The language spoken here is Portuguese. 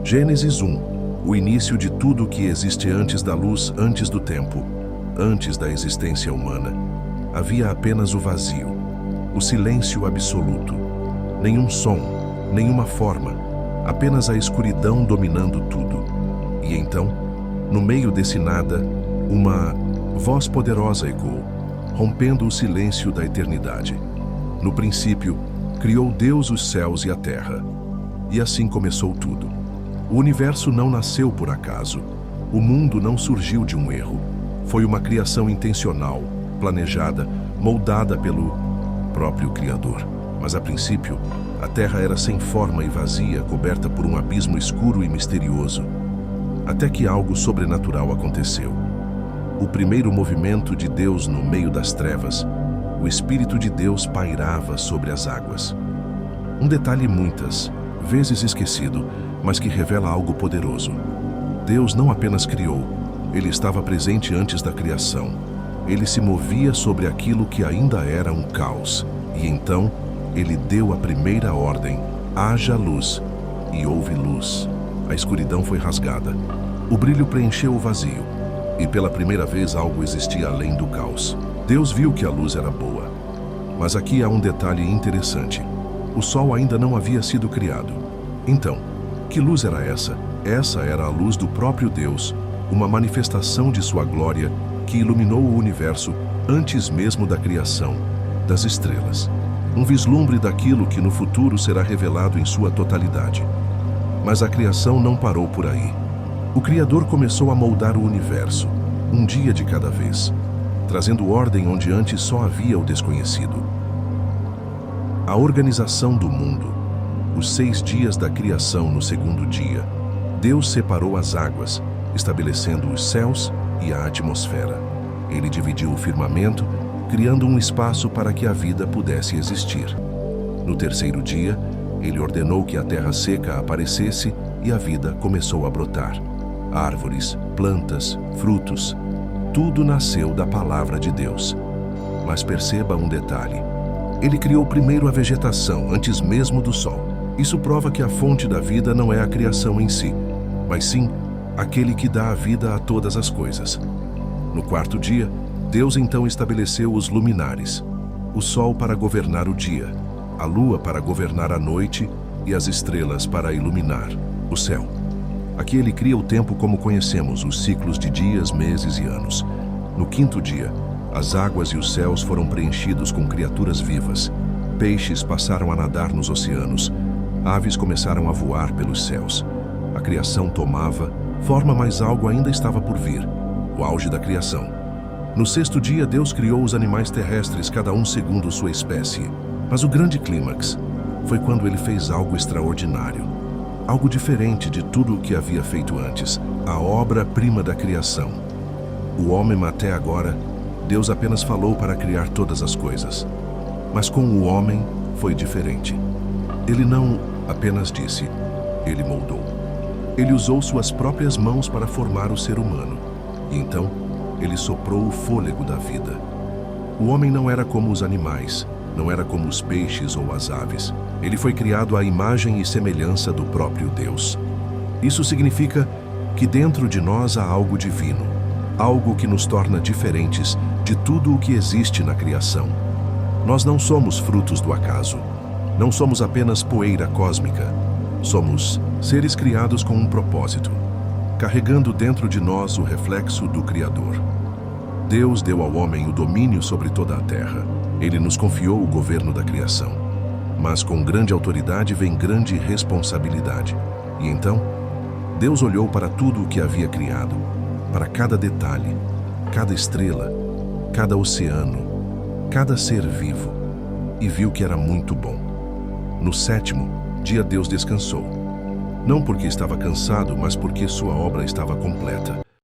Gênesis 1. O início de tudo o que existe antes da luz, antes do tempo, antes da existência humana. Havia apenas o vazio, o silêncio absoluto. Nenhum som, nenhuma forma, apenas a escuridão dominando tudo. E então, no meio desse nada, uma voz poderosa ecoou, rompendo o silêncio da eternidade. No princípio, criou Deus os céus e a terra. E assim começou tudo. O universo não nasceu por acaso. O mundo não surgiu de um erro. Foi uma criação intencional, planejada, moldada pelo próprio Criador. Mas a princípio, a terra era sem forma e vazia, coberta por um abismo escuro e misterioso. Até que algo sobrenatural aconteceu. O primeiro movimento de Deus no meio das trevas. O Espírito de Deus pairava sobre as águas. Um detalhe muitas vezes esquecido, mas que revela algo poderoso. Deus não apenas criou, Ele estava presente antes da criação. Ele se movia sobre aquilo que ainda era um caos. E então, Ele deu a primeira ordem: haja luz, e houve luz. A escuridão foi rasgada. O brilho preencheu o vazio. E pela primeira vez algo existia além do caos. Deus viu que a luz era boa. Mas aqui há um detalhe interessante. O sol ainda não havia sido criado. Então, que luz era essa? Essa era a luz do próprio Deus, uma manifestação de sua glória que iluminou o universo antes mesmo da criação, das estrelas. Um vislumbre daquilo que no futuro será revelado em sua totalidade. Mas a criação não parou por aí. O Criador começou a moldar o universo, um dia de cada vez, trazendo ordem onde antes só havia o desconhecido. A organização do mundo, os 6 dias da criação no segundo dia, Deus separou as águas, estabelecendo os céus e a atmosfera. Ele dividiu o firmamento, criando um espaço para que a vida pudesse existir. No terceiro dia, Ele ordenou que a terra seca aparecesse e a vida começou a brotar. Árvores, plantas, frutos, tudo nasceu da palavra de Deus. Mas perceba um detalhe. Ele criou primeiro a vegetação, antes mesmo do sol. Isso prova que a fonte da vida não é a criação em si, mas sim aquele que dá a vida a todas as coisas. No quarto dia, Deus então estabeleceu os luminares, o sol para governar o dia, a lua para governar a noite e as estrelas para iluminar o céu. Aqui ele cria o tempo como conhecemos, os ciclos de dias, meses e anos. No quinto dia, as águas e os céus foram preenchidos com criaturas vivas. Peixes passaram a nadar nos oceanos. Aves começaram a voar pelos céus. A criação tomava forma, mas algo ainda estava por vir. O auge da criação. No sexto dia, Deus criou os animais terrestres, cada um segundo sua espécie. Mas o grande clímax foi quando ele fez algo extraordinário. Algo diferente de tudo o que havia feito antes. A obra-prima da criação. O homem até agora, Deus apenas falou para criar todas as coisas. Mas com o homem foi diferente. Ele não apenas disse, ele moldou. Ele usou suas próprias mãos para formar o ser humano. E então, ele soprou o fôlego da vida. O homem não era como os animais, não era como os peixes ou as aves. Ele foi criado à imagem e semelhança do próprio Deus. Isso significa que dentro de nós há algo divino, algo que nos torna diferentes de tudo o que existe na criação. Nós não somos frutos do acaso. Não somos apenas poeira cósmica. Somos seres criados com um propósito, carregando dentro de nós o reflexo do Criador. Deus deu ao homem o domínio sobre toda a terra. Ele nos confiou o governo da criação. Mas com grande autoridade vem grande responsabilidade. E então, Deus olhou para tudo o que havia criado, para cada detalhe, cada estrela, cada oceano, cada ser vivo, e viu que era muito bom. No sétimo dia, Deus descansou. Não porque estava cansado, mas porque sua obra estava completa.